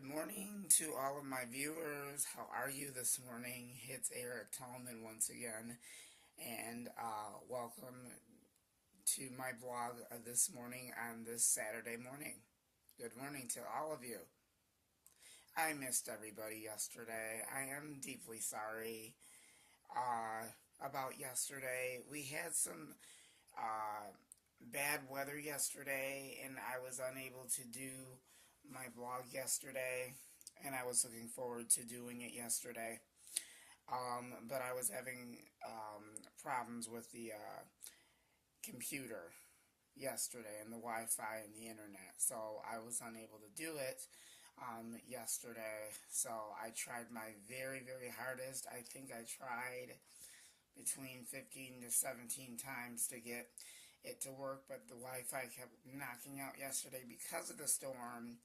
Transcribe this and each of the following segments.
Good morning to all of my viewers. How are you this morning? It's Eric Tallman once again, and welcome to my blog this morning on this Saturday morning. Good morning to all of you. I missed everybody yesterday. I am deeply sorry about yesterday. We had some bad weather yesterday, and I was unable to do my blog yesterday, and I was looking forward to doing it yesterday. But I was having problems with the computer yesterday and the Wi-Fi and the internet, so I was unable to do it yesterday. So I tried my very, very hardest. I think I tried between 15 to 17 times to get it to work, but the Wi-Fi kept knocking out yesterday because of the storm.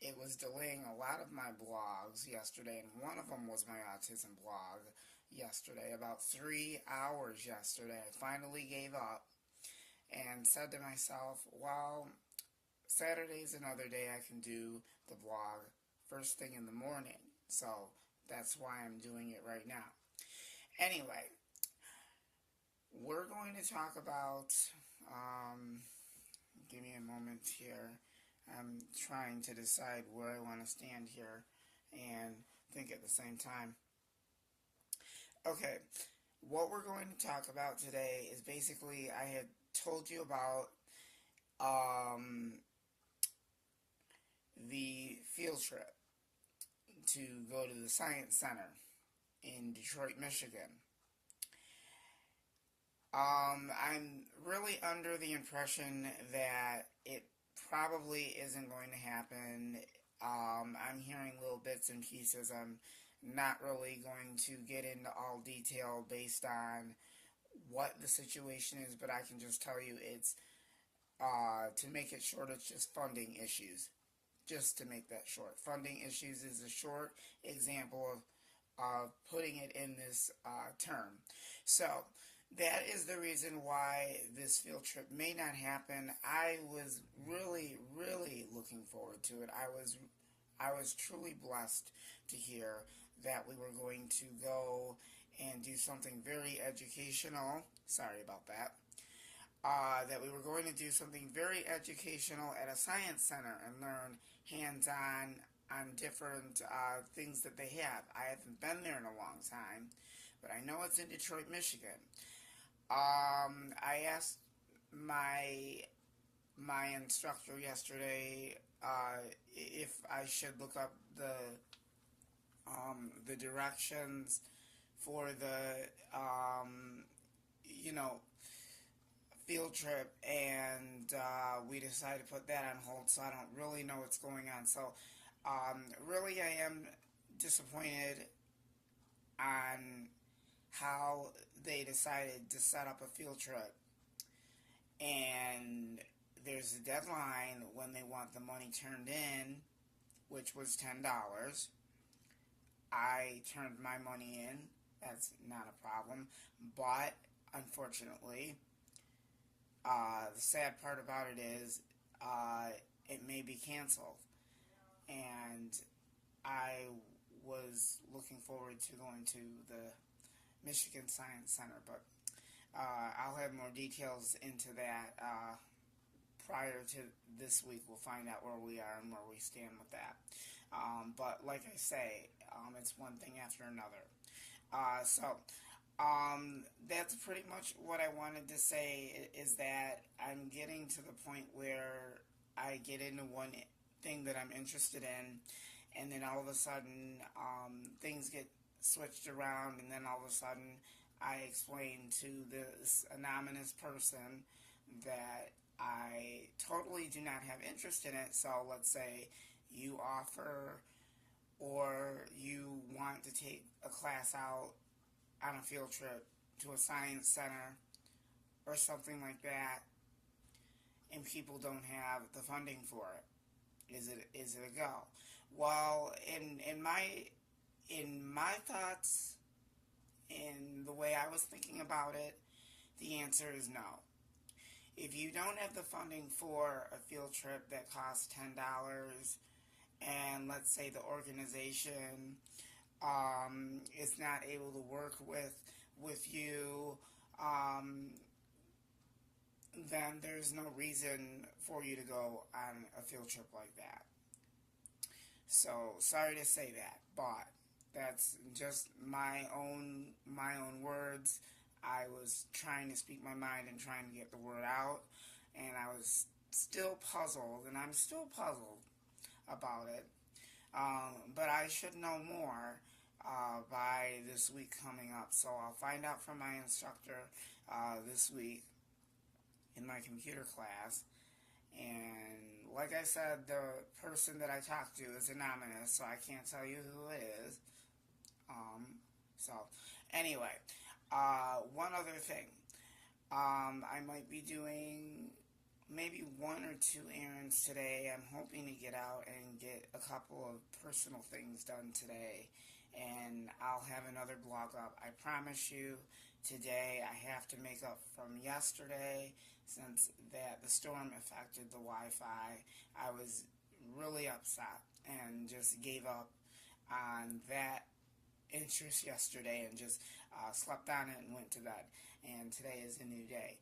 It was delaying a lot of my blogs yesterday, and one of them was my autism blog yesterday. About 3 hours yesterday, I finally gave up and said to myself, well, Saturday's another day I can do the blog first thing in the morning, so that's why I'm doing it right now. Anyway, we're going to talk about, give me a moment here. I'm trying to decide where I want to stand here and think at the same time. Okay, what we're going to talk about today is basically, I had told you about the field trip to go to the Science Center in Detroit, Michigan. I'm really under the impression that it probably isn't going to happen. I'm hearing little bits and pieces. I'm not really going to get into all detail based on what the situation is, but I can just tell you it's, to make it short, it's just funding issues. Just to make that short. Funding issues is a short example of putting it in this term. So, that is the reason why this field trip may not happen. I was really, really looking forward to it. I was truly blessed to hear that we were going to go and do something very educational. Sorry about that. That we were going to do something very educational at a science center and learn hands-on on different things that they have. I haven't been there in a long time, but I know it's in Detroit, Michigan. I asked my instructor yesterday if I should look up the directions for the field trip, and we decided to put that on hold, so I don't really know what's going on. So really I am disappointed on how they decided to set up a field trip, and there's a deadline when they want the money turned in, which was $10. I turned my money in. That's not a problem, but unfortunately, the sad part about it is it may be canceled, and I was looking forward to going to the Michigan Science Center, but I'll have more details into that prior to this week. We'll find out where we are and where we stand with that. But like I say, it's one thing after another. So that's pretty much what I wanted to say, is that I'm getting to the point where I get into one thing that I'm interested in, and then all of a sudden things get switched around, and then all of a sudden I explain to this anonymous person that I totally do not have interest in it. So let's say you offer, or you want to take a class out on a field trip to a science center or something like that, and people don't have the funding for it. Is it a go? Well, in my thoughts, in the way I was thinking about it, the answer is no. If you don't have the funding for a field trip that costs $10, and and let's say the organization is not able to work with you, then there's no reason for you to go on a field trip like that. So sorry to say that, but that's just my own words. I was trying to speak my mind and trying to get the word out, and I was still puzzled, and I'm still puzzled about it. But I should know more by this week coming up. So I'll find out from my instructor this week in my computer class. And like I said, the person that I talked to is anonymous, so I can't tell you who it is. So anyway, one other thing. I might be doing maybe one or two errands today. I'm hoping to get out and get a couple of personal things done today, and I'll have another blog up. I promise you, today I have to make up from yesterday, since that the storm affected the Wi-Fi. I was really upset and just gave up on that interest yesterday and just slept on it and went to bed. And today is a new day.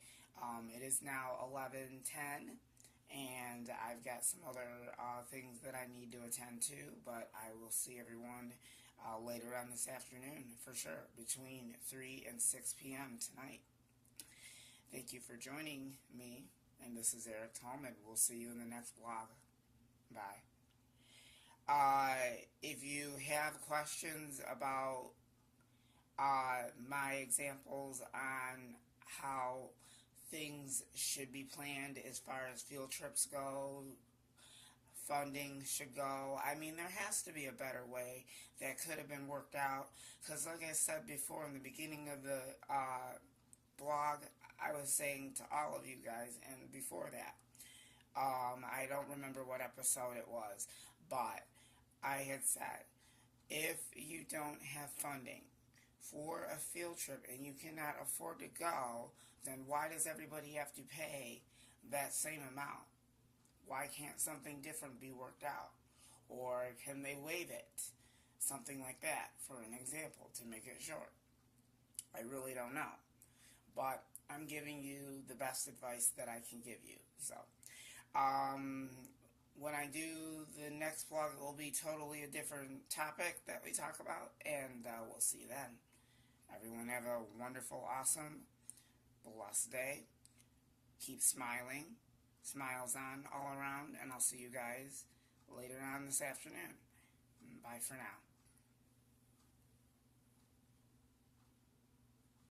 It is now 11:10, and I've got some other things that I need to attend to, but I will see everyone later on this afternoon for sure, between 3 and 6 p.m. tonight. Thank you for joining me, and this is Eric Tallman. We'll see you in the next vlog. Bye. If you have questions about my examples on how things should be planned as far as field trips go, funding should go, I mean, there has to be a better way that could have been worked out, because like I said before in the beginning of the blog, I was saying to all of you guys, and before that, I don't remember what episode it was, but I had said, if you don't have funding for a field trip and you cannot afford to go, then why does everybody have to pay that same amount? Why can't something different be worked out? Or can they waive it? Something like that, for an example, to make it short. I really don't know. But I'm giving you the best advice that I can give you. So, when I do the next vlog, it will be totally a different topic that we talk about, and we'll see you then. Everyone have a wonderful, awesome, blessed day. Keep smiling. Smiles on all around, and I'll see you guys later on this afternoon. Bye for now.